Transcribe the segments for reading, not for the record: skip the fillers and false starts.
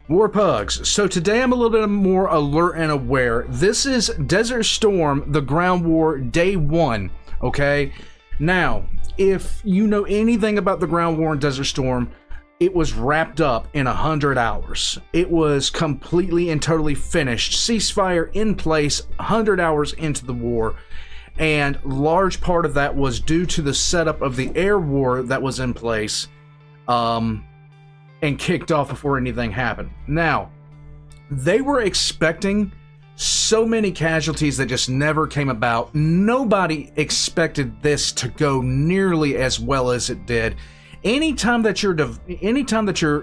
War Pugs. So today I'm a little bit more alert and aware. This is Desert Storm, the Ground War, Day 1, okay? Now, if you know anything about the Ground War and Desert Storm, it was wrapped up in 100 hours. It was completely and totally finished. Ceasefire in place 100 hours into the war. And large part of that was due to the setup of the air war that was in place. And kicked off before anything happened. Now, they were expecting so many casualties that just never came about. Nobody expected this to go nearly as well as it did. Anytime that you're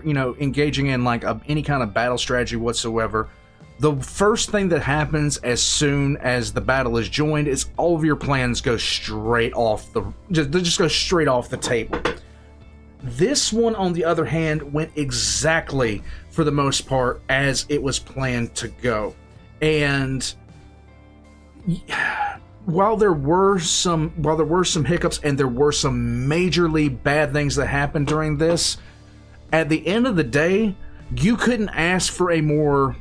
engaging in like any kind of battle strategy whatsoever, the first thing that happens as soon as the battle is joined is all of your plans go straight off just go straight off the table. This one, on the other hand, went exactly, for the most part, as it was planned to go. And while there were some hiccups and there were some majorly bad things that happened during this, at the end of the day, you couldn't ask for a more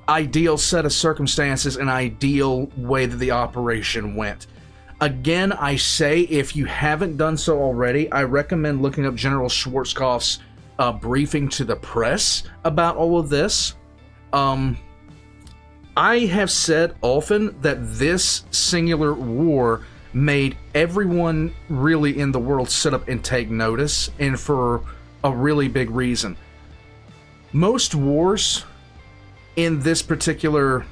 ideal set of circumstances, an ideal way that the operation went. Again, I say, if you haven't done so already, I recommend looking up General Schwarzkopf's briefing to the press about all of this. I have said often that this singular war made everyone really in the world sit up and take notice, and for a really big reason. Most wars in this particular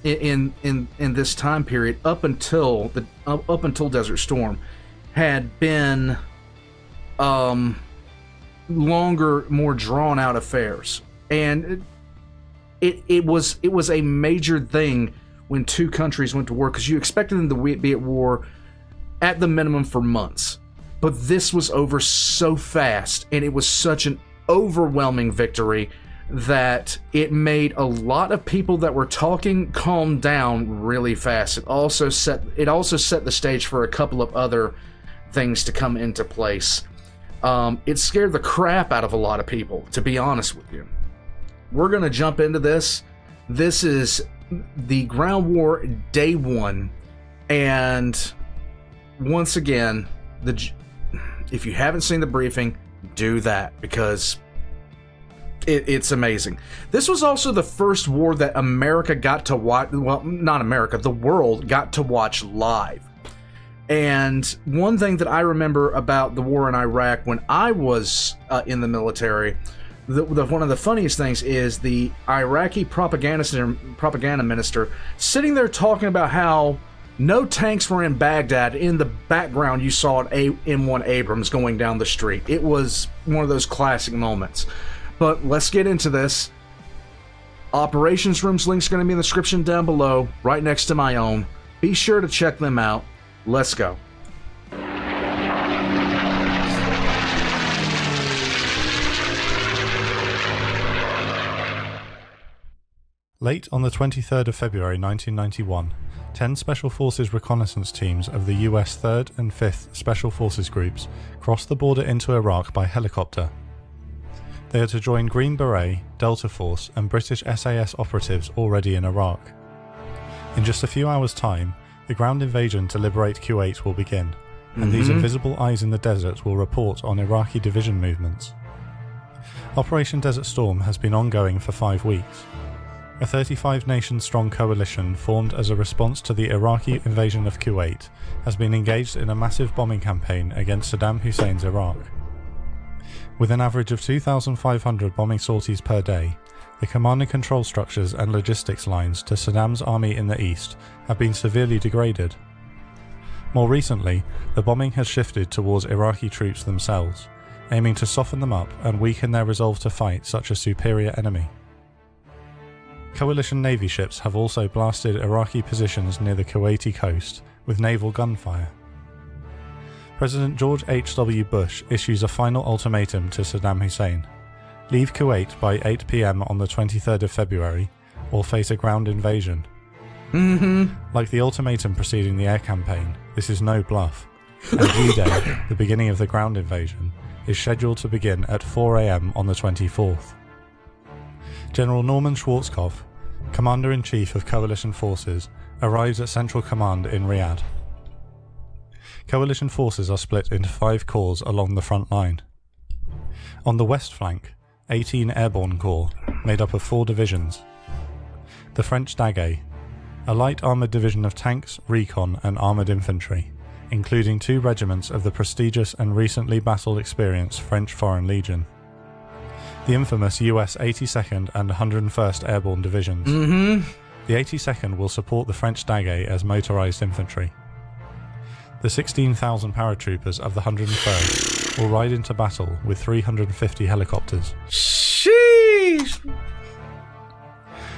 in this time period, up until Desert Storm, had been longer, more drawn out affairs, and it was a major thing when two countries went to war, because you expected them to be at war at the minimum for months, but this was over so fast, and it was such an overwhelming victory that it made a lot of people that were talking calm down really fast. It also set the stage for a couple of other things to come into place. It scared the crap out of a lot of people, to be honest with you. We're going to jump into this. This is the Ground War Day 1, and once again, if you haven't seen the briefing, do that, because it's amazing. This was also the first war that America got to watch. Well, not America, the world got to watch live. And one thing that I remember about the war in Iraq when I was in the military, one of the funniest things is the Iraqi propaganda minister sitting there talking about how no tanks were in Baghdad. In the background, you saw an M1 Abrams going down the street. It was one of those classic moments. But let's get into this. Operations Room's link's going to be in the description down below, right next to my own. Be sure to check them out. Let's go. Late on the 23rd of February 1991, 10 Special Forces reconnaissance teams of the US 3rd and 5th Special Forces Groups crossed the border into Iraq by helicopter. They are to join Green Beret, Delta Force and British SAS operatives already in Iraq. In just a few hours' time, the ground invasion to liberate Kuwait will begin, and these invisible eyes in the desert will report on Iraqi division movements. Operation Desert Storm has been ongoing for 5 weeks. A 35-nation-strong coalition formed as a response to the Iraqi invasion of Kuwait has been engaged in a massive bombing campaign against Saddam Hussein's Iraq. With an average of 2,500 bombing sorties per day, the command and control structures and logistics lines to Saddam's army in the east have been severely degraded. More recently, the bombing has shifted towards Iraqi troops themselves, aiming to soften them up and weaken their resolve to fight such a superior enemy. Coalition Navy ships have also blasted Iraqi positions near the Kuwaiti coast with naval gunfire. President George H.W. Bush issues a final ultimatum to Saddam Hussein: leave Kuwait by 8 p.m. on the 23rd of February, or face a ground invasion. Like the ultimatum preceding the air campaign, this is no bluff, and D-Day, the beginning of the ground invasion, is scheduled to begin at 4 a.m. on the 24th. General Norman Schwarzkopf, Commander-in-Chief of Coalition Forces, arrives at Central Command in Riyadh. Coalition forces are split into 5 corps along the front line. On the west flank, 18 Airborne Corps, made up of 4 divisions. The French Daguet, a light armoured division of tanks, recon and armoured infantry, including 2 regiments of the prestigious and recently battle-experienced French Foreign Legion. The infamous US 82nd and 101st Airborne Divisions. The 82nd will support the French Daguet as motorised infantry. The 16,000 paratroopers of the 103rd will ride into battle with 350 helicopters. Sheesh!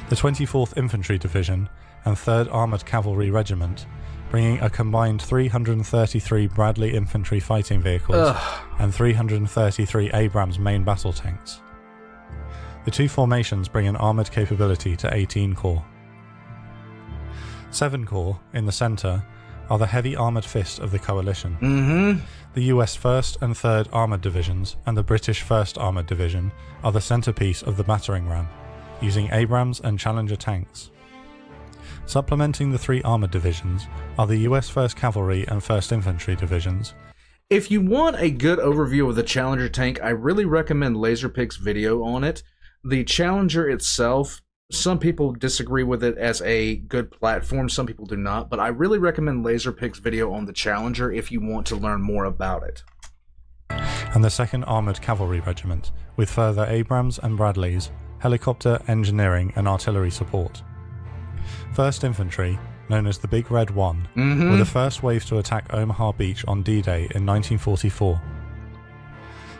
The 24th Infantry Division and 3rd Armoured Cavalry Regiment, bringing a combined 333 Bradley infantry fighting vehicles and 333 Abrams main battle tanks. The 2 formations bring an armoured capability to 18 corps. 7 corps, in the centre, are the heavy armoured fist of the coalition. The US 1st and 3rd Armoured Divisions and the British 1st Armoured Division are the centrepiece of the battering ram, using Abrams and Challenger tanks. Supplementing the 3 armoured divisions are the US 1st Cavalry and 1st Infantry Divisions. If you want a good overview of the Challenger tank, I really recommend Laserpic's video on it. The Challenger itself, some people disagree with it as a good platform, some people do not, but I really recommend Laserpic's video on the Challenger if you want to learn more about it. And the 2nd Armoured Cavalry Regiment, with further Abrams and Bradleys, helicopter, engineering and artillery support. 1st Infantry, known as the Big Red One, were the first wave to attack Omaha Beach on D-Day in 1944.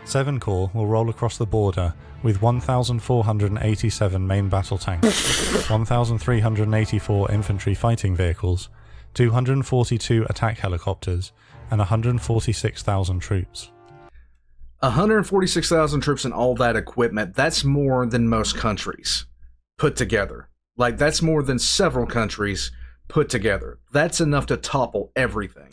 7 Corps will roll across the border with 1,487 main battle tanks, 1,384 infantry fighting vehicles, 242 attack helicopters, and 146,000 troops. 146,000 troops and all that equipment, that's more than most countries put together. Like, that's more than several countries put together. That's enough to topple everything.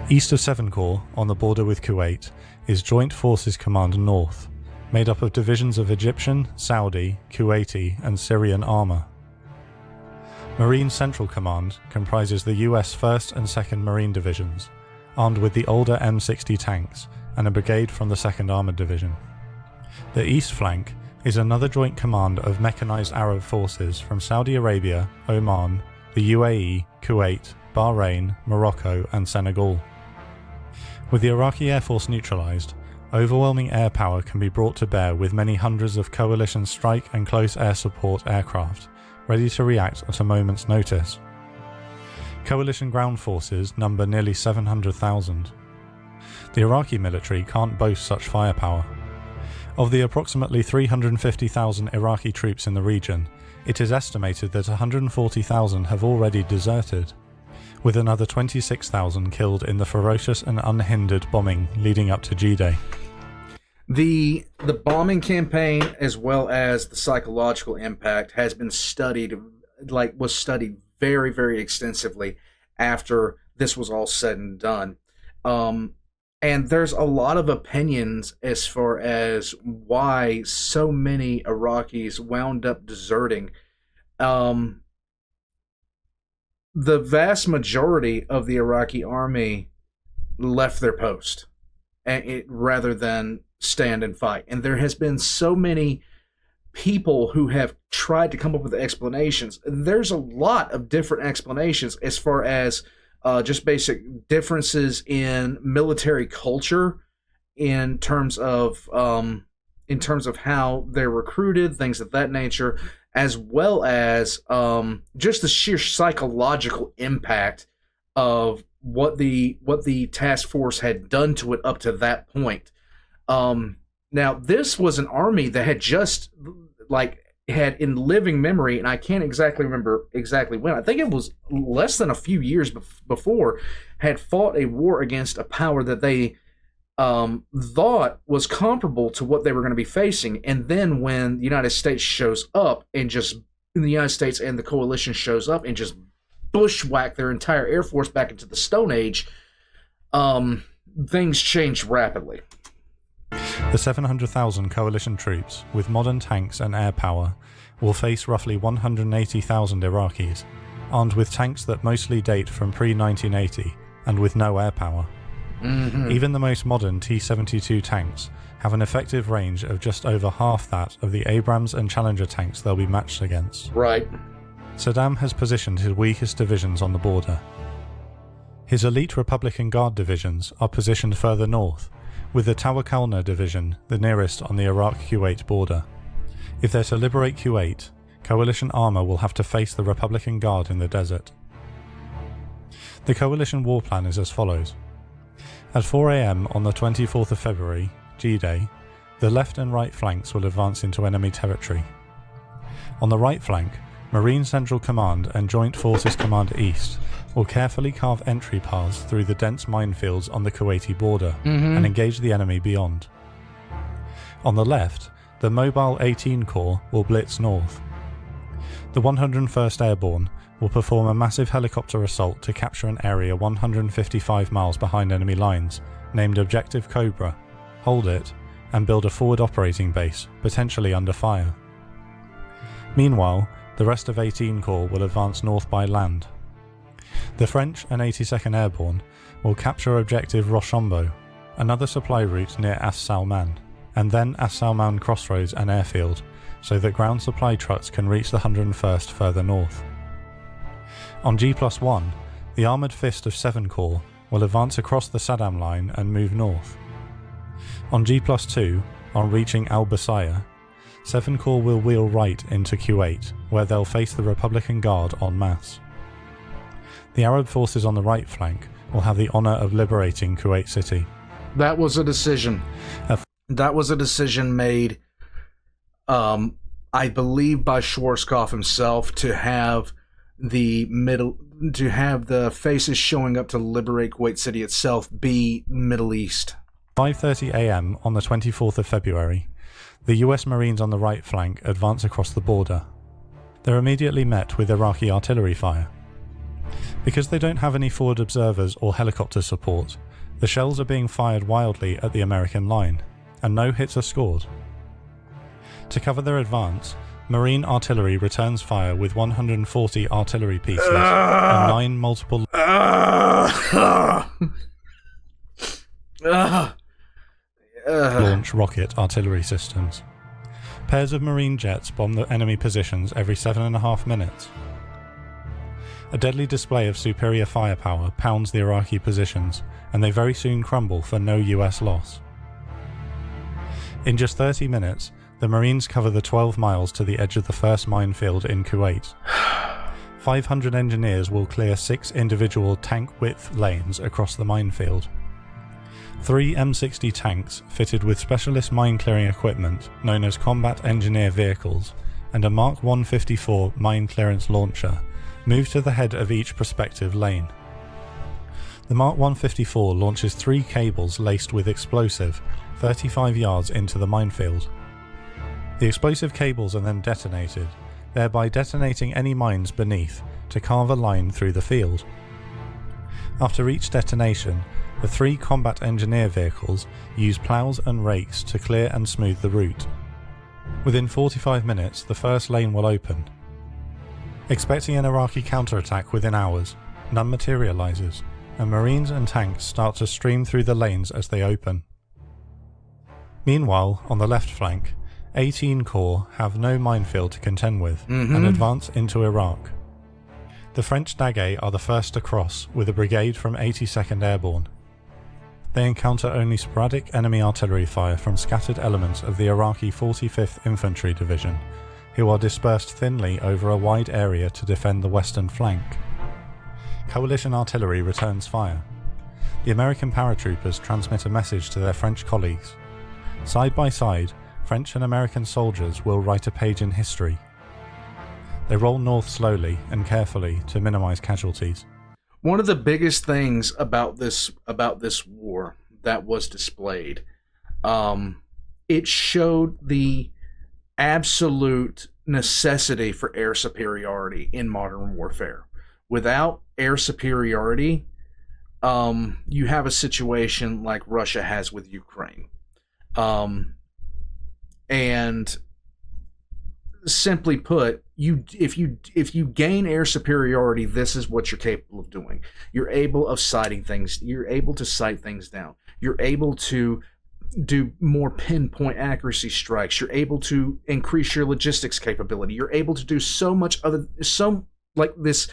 East of 7 Corps, on the border with Kuwait, is Joint Forces Command North, made up of divisions of Egyptian, Saudi, Kuwaiti and Syrian armour. Marine Central Command comprises the US 1st and 2nd Marine Divisions, armed with the older M60 tanks and a brigade from the 2nd Armoured Division. The east flank is another joint command of mechanised Arab forces from Saudi Arabia, Oman, the UAE, Kuwait, Bahrain, Morocco and Senegal. With the Iraqi Air Force neutralised, overwhelming air power can be brought to bear with many hundreds of coalition strike and close air support aircraft, ready to react at a moment's notice. Coalition ground forces number nearly 700,000. The Iraqi military can't boast such firepower. Of the approximately 350,000 Iraqi troops in the region, it is estimated that 140,000 have already deserted, with another 26,000 killed in the ferocious and unhindered bombing leading up to G-Day. The bombing campaign, as well as the psychological impact, has been studied, was studied very, very extensively after this was all said and done. And there's a lot of opinions as far as why so many Iraqis wound up deserting. The vast majority of the Iraqi army left their post rather than stand and fight. And there has been so many people who have tried to come up with explanations. There's a lot of different explanations as far as just basic differences in military culture in terms of how they're recruited, things of that nature, as well as just the sheer psychological impact of what the task force had done to it up to that point. Now, this was an army that had just had in living memory, and I can't exactly remember exactly when, I think it was less than a few years before, had fought a war against a power that they thought was comparable to what they were going to be facing. And then when the United States shows up and the United States and the coalition shows up and just bushwhack their entire Air Force back into the Stone Age, things changed rapidly. The 700,000 coalition troops, with modern tanks and air power, will face roughly 180,000 Iraqis, armed with tanks that mostly date from pre-1980 and with no air power. Even the most modern T-72 tanks have an effective range of just over half that of the Abrams and Challenger tanks they'll be matched against. Right. Saddam has positioned his weakest divisions on the border. His elite Republican Guard divisions are positioned further north, with the Tawakalna division the nearest on the Iraq-Kuwait border. If they're to liberate Kuwait, coalition armour will have to face the Republican Guard in the desert. The coalition war plan is as follows. At 4 AM on the 24th of February, G-Day, the left and right flanks will advance into enemy territory. On the right flank, Marine Central Command and Joint Forces Command East will carefully carve entry paths through the dense minefields on the Kuwaiti border and engage the enemy beyond. On the left, the Mobile 18 Corps will blitz north. The 101st Airborne will perform a massive helicopter assault to capture an area 155 miles behind enemy lines, named Objective Cobra, hold it, and build a forward operating base, potentially under fire. Meanwhile, the rest of 18 Corps will advance north by land. The French and 82nd Airborne will capture Objective Rochambeau, another supply route near As Salman, and then As Salman Crossroads and Airfield, so that ground supply trucks can reach the 101st further north. On G+1, the Armoured Fist of 7 Corps will advance across the Saddam line and move north. On G+2, on reaching Al-Basaya, 7 Corps will wheel right into Kuwait, where they'll face the Republican Guard en masse. The Arab forces on the right flank will have the honour of liberating Kuwait City. That was a decision. That was a decision made, I believe, by Schwarzkopf himself to have the faces showing up to liberate Kuwait City itself be Middle East. 5:30 AM on the 24th of February, the US Marines on the right flank advance across the border. They're immediately met with Iraqi artillery fire. Because they don't have any forward observers or helicopter support, the shells are being fired wildly at the American line, and no hits are scored. To cover their advance, Marine artillery returns fire with 140 artillery pieces and 9 multiple launch rocket artillery systems. Pairs of Marine jets bomb the enemy positions every 7.5 minutes. A deadly display of superior firepower pounds the Iraqi positions, and they very soon crumble for no US loss. In just 30 minutes, the Marines cover the 12 miles to the edge of the first minefield in Kuwait. 500 engineers will clear 6 individual tank-width lanes across the minefield. 3 M60 tanks fitted with specialist mine-clearing equipment known as combat engineer vehicles and a Mark 154 mine clearance launcher move to the head of each prospective lane. The Mark 154 launches 3 cables laced with explosive 35 yards into the minefield. The explosive cables are then detonated, thereby detonating any mines beneath to carve a line through the field. After each detonation, the 3 combat engineer vehicles use ploughs and rakes to clear and smooth the route. Within 45 minutes, the first lane will open. Expecting an Iraqi counterattack within hours, none materializes, and Marines and tanks start to stream through the lanes as they open. Meanwhile, on the left flank, 18 Corps have no minefield to contend with and advance into Iraq. The French Daguet are the first to cross with a brigade from 82nd Airborne. They encounter only sporadic enemy artillery fire from scattered elements of the Iraqi 45th Infantry Division, who are dispersed thinly over a wide area to defend the western flank. Coalition artillery returns fire. The American paratroopers transmit a message to their French colleagues. Side by side, French and American soldiers will write a page in history. They roll north slowly and carefully to minimize casualties. One of the biggest things about this war that was displayed, it showed the absolute necessity for air superiority in modern warfare. Without air superiority, you have a situation like Russia has with Ukraine. And simply put, if you gain air superiority, this is what you're capable of doing. You're able of sighting things. You're able to sight things down. You're able to do more pinpoint accuracy strikes. You're able to increase your logistics capability. You're able to do so much other, so like this.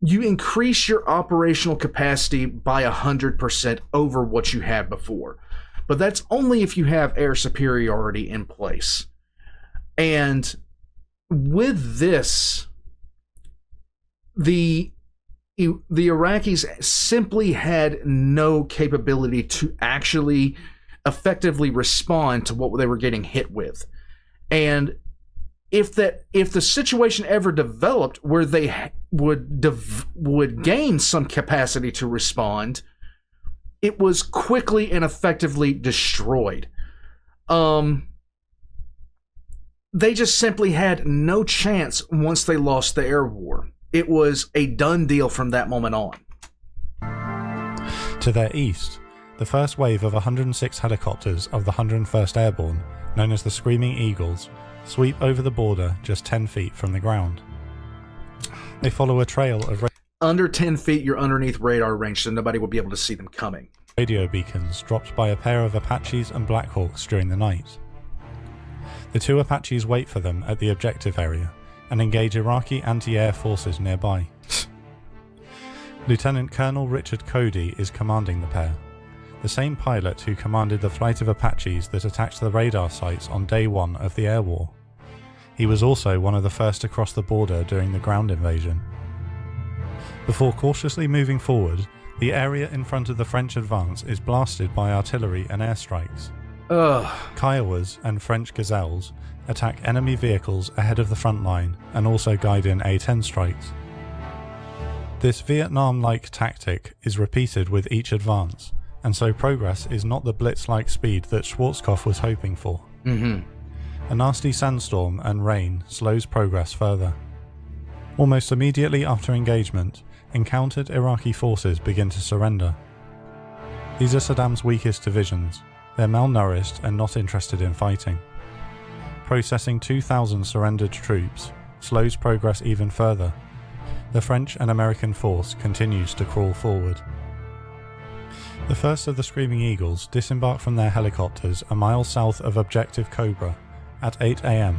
You increase your operational capacity by 100% over what you had before. But that's only if you have air superiority in place. And with this, the Iraqis simply had no capability to actually effectively respond to what they were getting hit with. And if the situation ever developed where they would gain some capacity to respond, it was quickly and effectively destroyed. They just simply had no chance once they lost the air war. It was a done deal from that moment on. To their east, the first wave of 106 helicopters of the 101st Airborne, known as the Screaming Eagles, sweep over the border just 10 feet from the ground. They follow a trail of under 10 feet, you're underneath radar range, so nobody will be able to see them coming. Radio beacons dropped by a pair of Apaches and Blackhawks during the night. The two Apaches wait for them at the objective area and engage Iraqi anti-air forces nearby. Lieutenant Colonel Richard Cody is commanding the pair, the same pilot who commanded the flight of Apaches that attacked the radar sites on day one of the air war. He was also one of the first to cross the border during the ground invasion. Before cautiously moving forward, the area in front of the French advance is blasted by artillery and airstrikes. Kiowas and French Gazelles attack enemy vehicles ahead of the front line and also guide in A-10 strikes. This Vietnam-like tactic is repeated with each advance, and so progress is not the blitz-like speed that Schwarzkopf was hoping for. A nasty sandstorm and rain slows progress further. Almost immediately after engagement, encountered Iraqi forces begin to surrender. These are Saddam's weakest divisions. They're malnourished and not interested in fighting. Processing 2,000 surrendered troops slows progress even further. The French and American force continues to crawl forward. The first of the Screaming Eagles disembark from their helicopters a mile south of Objective Cobra at 8 AM.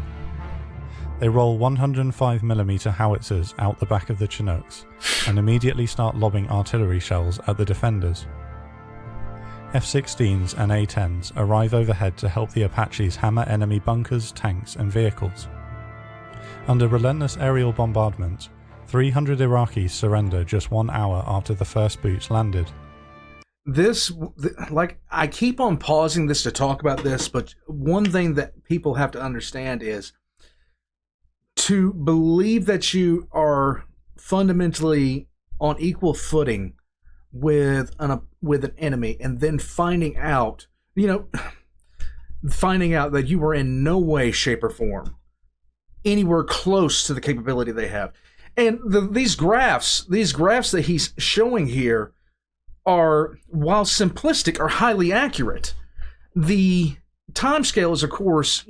They roll 105mm howitzers out the back of the Chinooks and immediately start lobbing artillery shells at the defenders. F-16s and A-10s arrive overhead to help the Apaches hammer enemy bunkers, tanks and vehicles. Under relentless aerial bombardment, 300 Iraqis surrender just 1 hour after the first boots landed. I keep on pausing this to talk about this, but one thing that people have to understand is to believe that you are fundamentally on equal footing with an enemy, and then finding out that you were in no way, shape, or form anywhere close to the capability they have. And these graphs that he's showing here are, while simplistic, are highly accurate. The timescale is, of course,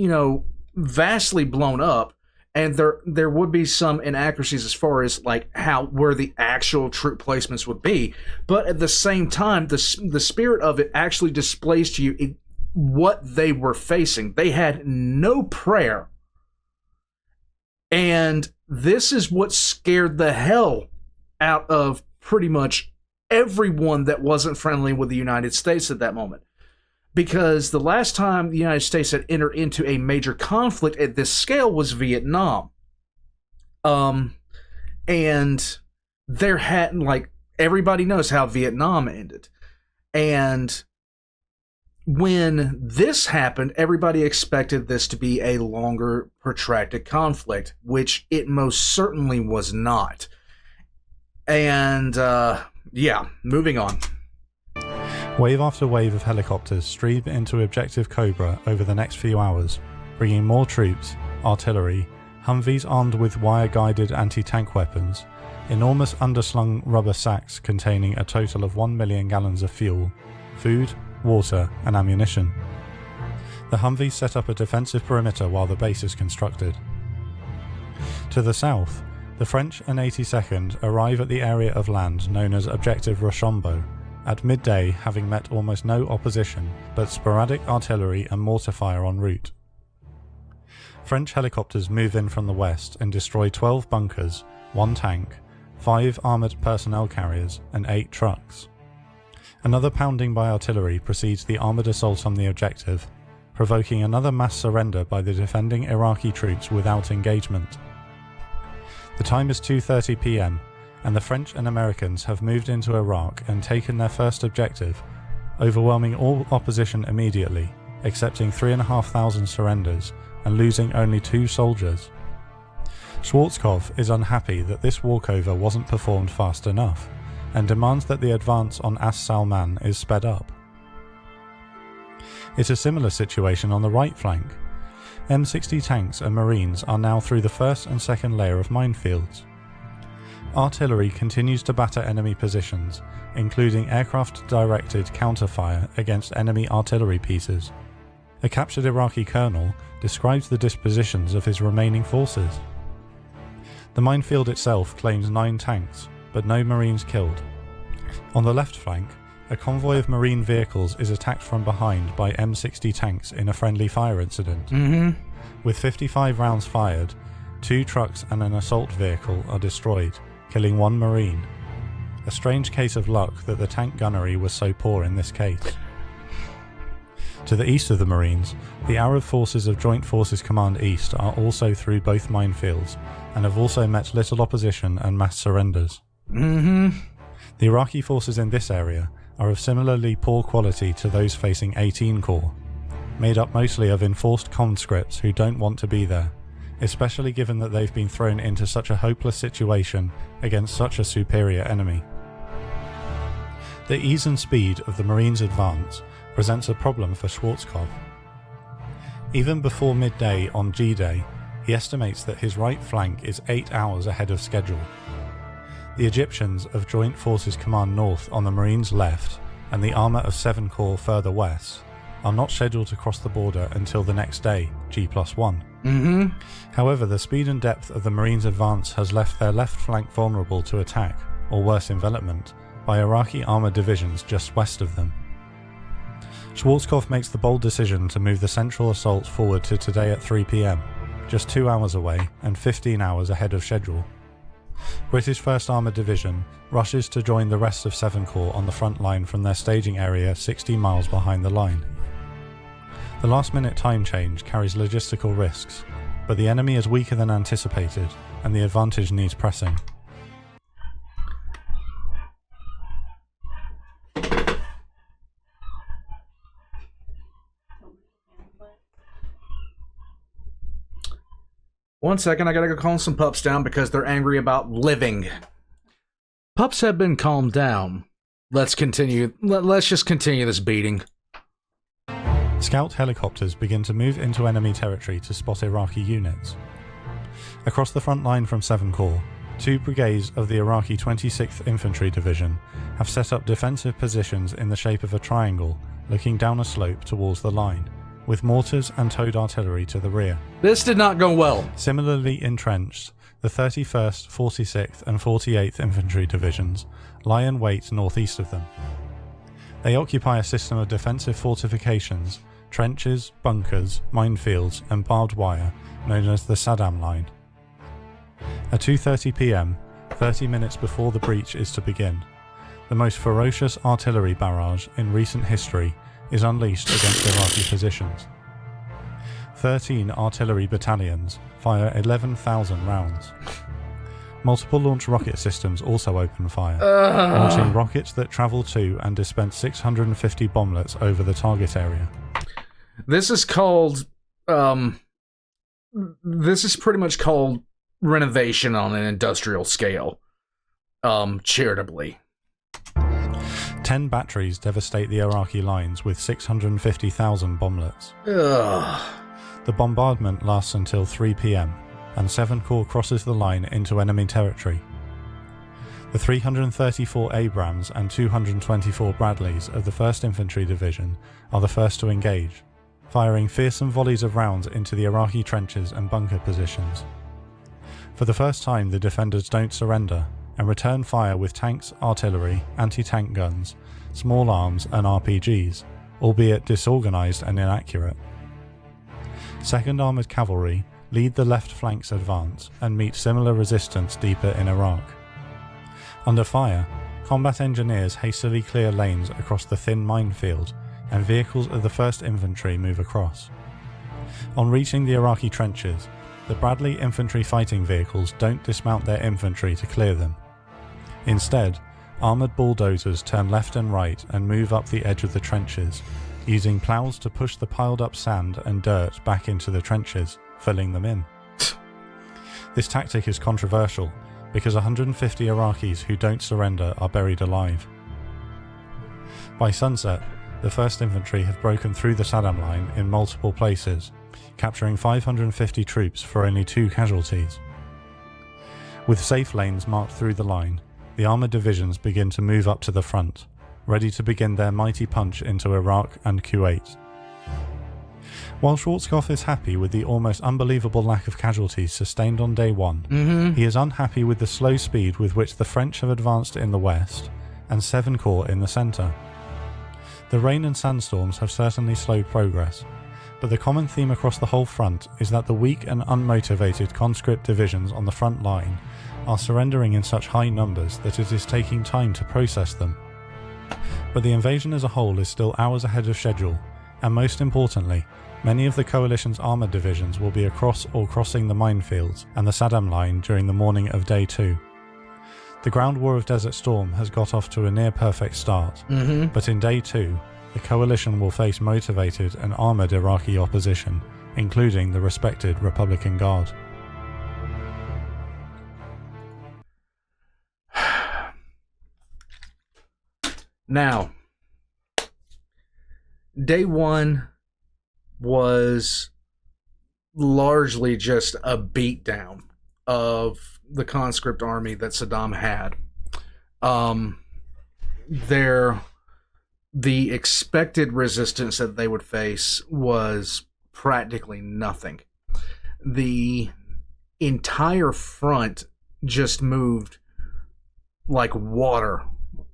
vastly blown up, and there would be some inaccuracies as far as like where the actual troop placements would be. But at the same time, the spirit of it actually displays to you what they were facing. They had no prayer. And this is what scared the hell out of pretty much everyone that wasn't friendly with the United States at that moment. Because the last time the United States had entered into a major conflict at this scale was Vietnam. And there hadn't, everybody knows how Vietnam ended. And when this happened, everybody expected this to be a longer, protracted conflict, which it most certainly was not. And, moving on. Wave after wave of helicopters stream into Objective Cobra over the next few hours, bringing more troops, artillery, Humvees armed with wire-guided anti-tank weapons, enormous underslung rubber sacks containing a total of 1 million gallons of fuel, food, water, and ammunition. The Humvees set up a defensive perimeter while the base is constructed. To the south, the French and 82nd arrive at the area of land known as Objective Rochambeau, at midday having met almost no opposition but sporadic artillery and mortar fire en route. French helicopters move in from the west and destroy 12 bunkers, 1 tank, 5 armoured personnel carriers and 8 trucks. Another pounding by artillery precedes the armoured assault on the objective, provoking another mass surrender by the defending Iraqi troops without engagement. The time is 2:30 p.m. and the French and Americans have moved into Iraq and taken their first objective, overwhelming all opposition immediately, accepting 3,500 surrenders and losing only 2 soldiers. Schwarzkopf is unhappy that this walkover wasn't performed fast enough, and demands that the advance on As Salman is sped up. It's a similar situation on the right flank. M60 tanks and marines are now through the first and second layer of minefields. Artillery continues to batter enemy positions, including aircraft-directed counterfire against enemy artillery pieces. A captured Iraqi colonel describes the dispositions of his remaining forces. The minefield itself claims 9 tanks, but no marines killed. On the left flank, a convoy of marine vehicles is attacked from behind by M60 tanks in a friendly fire incident. With 55 rounds fired, 2 trucks and an assault vehicle are destroyed, killing 1 marine. A strange case of luck that the tank gunnery was so poor in this case. To the east of the Marines, the Arab forces of Joint Forces Command East are also through both minefields, and have also met little opposition and mass surrenders. The Iraqi forces in this area are of similarly poor quality to those facing 18 Corps, made up mostly of enforced conscripts who don't want to be there, especially given that they've been thrown into such a hopeless situation against such a superior enemy. The ease and speed of the Marines' advance presents a problem for Schwarzkopf. Even before midday on G-Day, he estimates that his right flank is 8 hours ahead of schedule. The Egyptians of Joint Forces Command North on the Marines' left and the armour of 7 Corps further west are not scheduled to cross the border until the next day, G+1. However, the speed and depth of the Marines' advance has left their left flank vulnerable to attack, or worse envelopment, by Iraqi armoured divisions just west of them. Schwarzkopf makes the bold decision to move the central assault forward to today at 3 p.m, just 2 hours away and 15 hours ahead of schedule. British 1st Armoured Division rushes to join the rest of 7 Corps on the front line from their staging area 60 miles behind the line. The last-minute time change carries logistical risks, but the enemy is weaker than anticipated, and the advantage needs pressing. One second, I gotta go calm some pups down because they're angry about living. Pups have been calmed down. Let's continue. Let's just continue this beating. Scout helicopters begin to move into enemy territory to spot Iraqi units. Across the front line from 7 Corps, 2 brigades of the Iraqi 26th Infantry Division have set up defensive positions in the shape of a triangle looking down a slope towards the line, with mortars and towed artillery to the rear. This did not go well. Similarly entrenched, the 31st, 46th and 48th Infantry Divisions lie in wait northeast of them. They occupy a system of defensive fortifications, trenches, bunkers, minefields and barbed wire known as the Saddam Line. At 2:30 p.m, 30 minutes before the breach is to begin, the most ferocious artillery barrage in recent history is unleashed against Iraqi positions. 13 artillery battalions fire 11,000 rounds. Multiple launch rocket systems also open fire, launching rockets that travel to and dispense 650 bomblets over the target area. This is called, this is pretty much called renovation on an industrial scale, charitably. 10 batteries devastate the Iraqi lines with 650,000 bomblets. The bombardment lasts until 3 p.m, and 7 Corps crosses the line into enemy territory. The 334 Abrams and 224 Bradleys of the 1st Infantry Division are the first to engage, firing fearsome volleys of rounds into the Iraqi trenches and bunker positions. For the first time, the defenders don't surrender and return fire with tanks, artillery, anti-tank guns, small arms and RPGs, albeit disorganised and inaccurate. 2nd Armoured Cavalry lead the left flank's advance and meet similar resistance deeper in Iraq. Under fire, combat engineers hastily clear lanes across the thin minefield, and vehicles of the 1st Infantry move across. On reaching the Iraqi trenches, the Bradley infantry fighting vehicles don't dismount their infantry to clear them. Instead, armoured bulldozers turn left and right and move up the edge of the trenches, using ploughs to push the piled up sand and dirt back into the trenches, filling them in. This tactic is controversial because 150 Iraqis who don't surrender are buried alive. By sunset, the 1st Infantry have broken through the Saddam line in multiple places, capturing 550 troops for only 2 casualties. With safe lanes marked through the line, the armoured divisions begin to move up to the front, ready to begin their mighty punch into Iraq and Kuwait. While Schwarzkopf is happy with the almost unbelievable lack of casualties sustained on day 1, he is unhappy with the slow speed with which the French have advanced in the west and 7 Corps in the centre. The rain and sandstorms have certainly slowed progress, but the common theme across the whole front is that the weak and unmotivated conscript divisions on the front line are surrendering in such high numbers that it is taking time to process them. But the invasion as a whole is still hours ahead of schedule, and most importantly, many of the coalition's armoured divisions will be across or crossing the minefields and the Saddam line during the morning of day 2. The ground war of Desert Storm has got off to a near-perfect start, but in day 2, the coalition will face motivated and armoured Iraqi opposition, including the respected Republican Guard. Now, day 1 was largely just a beatdown of the conscript army that Saddam had. The expected resistance that they would face was practically nothing. The entire front just moved like water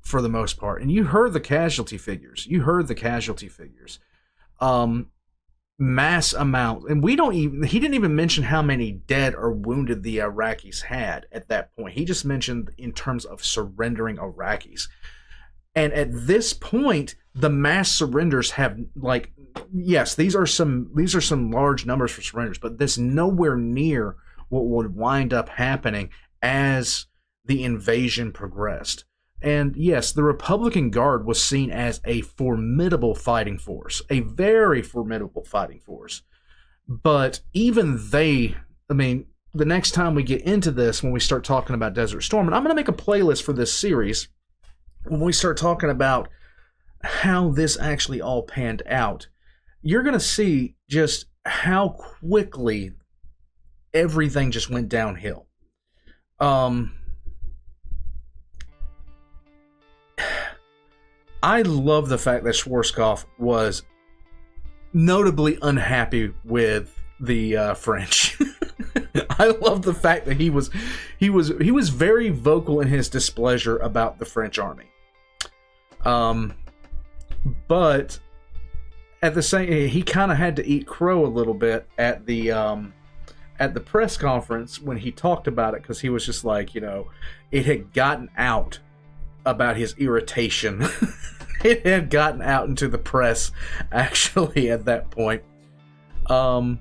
for the most part. And you heard the casualty figures. Mass amount. And he didn't even mention how many dead or wounded the Iraqis had at that point. He just mentioned in terms of surrendering Iraqis. And at this point, the mass surrenders have, like, yes, these are some large numbers for surrenders, but this nowhere near what would wind up happening as the invasion progressed. And yes, the Republican Guard was seen as a formidable fighting force, a very formidable fighting force. But even they, I mean, the next time we get into this, when we start talking about Desert Storm, and I'm going to make a playlist for this series, when we start talking about how this actually all panned out, you're going to see just how quickly everything just went downhill. I love the fact that Schwarzkopf was notably unhappy with the French. I love the fact that he was very vocal in his displeasure about the French army. But at the same, he kind of had to eat crow a little bit at the press conference when he talked about it, because he was just like, it had gotten out about his irritation. It had gotten out into the press, actually, at that point. But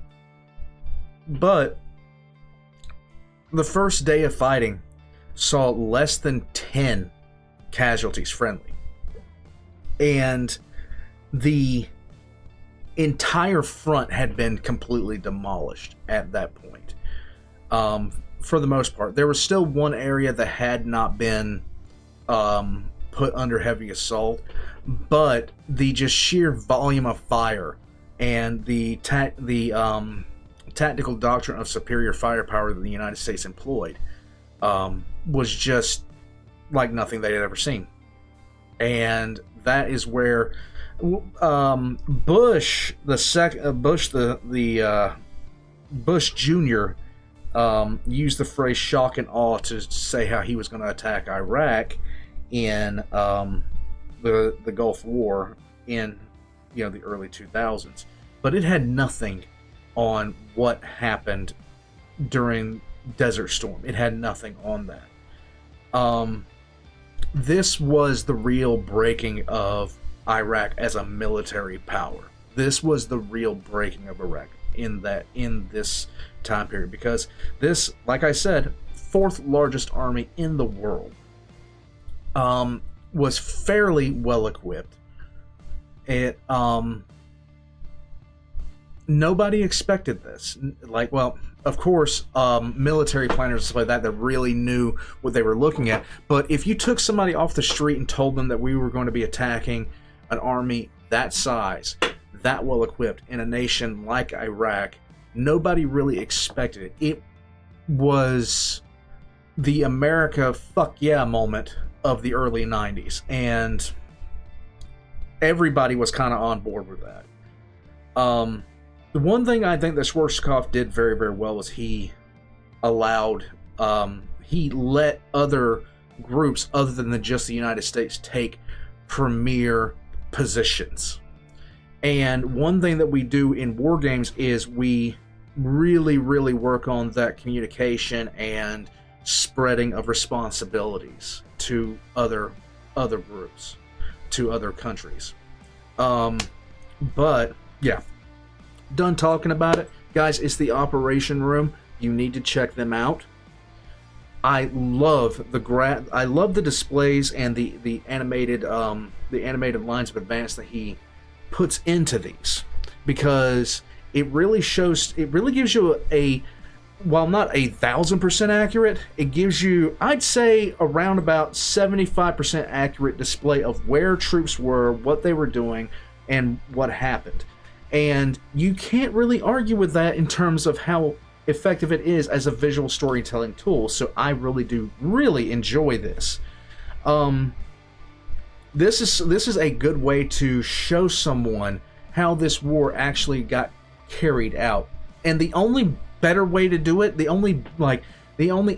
the first day of fighting saw less than 10 casualties friendly. And the entire front had been completely demolished at that point. For the most part. There was still one area that had not been put under heavy assault, but the just sheer volume of fire and the tactical doctrine of superior firepower that the United States employed was just like nothing they had ever seen. And that is where Bush Jr. Used the phrase "shock and awe" to say how he was going to attack Iraq in the Gulf War in the early 2000s. But it had nothing on what happened during Desert Storm. It had nothing on that. This was the real breaking of Iraq as a military power. This was the real breaking of Iraq in this time period, because this, like I said, fourth largest army in the world, was fairly well equipped. It nobody expected this. Like, well, of course, military planners and stuff like that really knew what they were looking at. But if you took somebody off the street and told them that we were going to be attacking an army that size, that well equipped, in a nation like Iraq, nobody really expected it. It was the America fuck yeah moment of the early 90s, and everybody was kind of on board with that. The one thing I think that Schwarzkopf did very, very well was he let other groups other than just the United States take premier positions. And one thing that we do in war games is we really, really work on that communication and spreading of responsibilities to other groups, to other countries. But yeah, done talking about it, guys. It's the Operation Room. You need to check them out. I love the displays and the animated lines of advance that he puts into these, because it really gives you while not 1,000% accurate, it gives you, I'd say, around about 75% accurate display of where troops were, what they were doing, and what happened. And you can't really argue with that in terms of how effective it is as a visual storytelling tool. So I really enjoy this. This is a good way to show someone how this war actually got carried out. And the only better way to do it, the only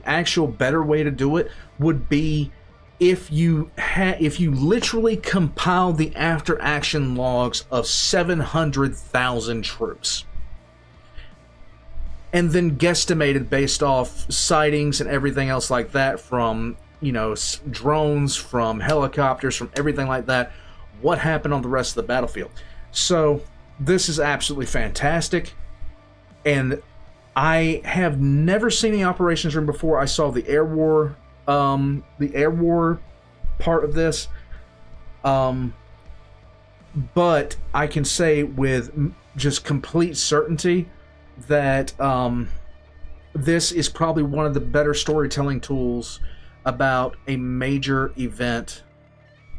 actual better way to do it would be if you literally compile the after action logs of 700,000 troops, and then guesstimated based off sightings and everything else like that from drones, from helicopters, from everything like that, what happened on the rest of the battlefield. So this is absolutely fantastic, and I have never seen the operations room before. I saw the air war part of this, but I can say with just complete certainty that this is probably one of the better storytelling tools about a major event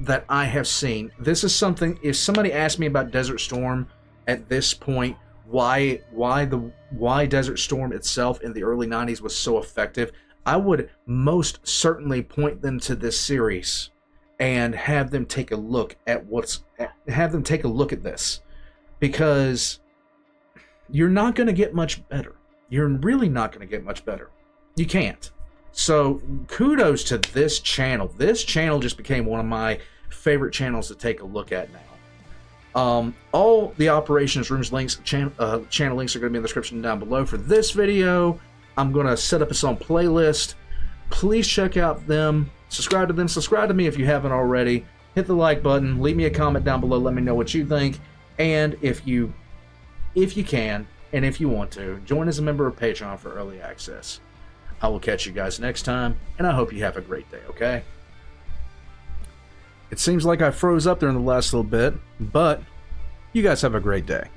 that I have seen. This is something, if somebody asked me about Desert Storm at this point, why Desert Storm itself in the early 90s was so effective, I would most certainly point them to this series and have them take a look at this, because you're not going to get much better. You're really not going to get much better. You can't. So kudos to this channel. This channel just became one of my favorite channels to take a look at now. All the Operations Rooms links, channel links are going to be in the description down below for this video. I'm going to set up its own playlist. Please check out them. Subscribe to them. Subscribe to me if you haven't already. Hit the like button. Leave me a comment down below. Let me know what you think. And if you can, and if you want to, join as a member of Patreon for early access. I will catch you guys next time, and I hope you have a great day, okay? It seems like I froze up there in the last little bit, but you guys have a great day.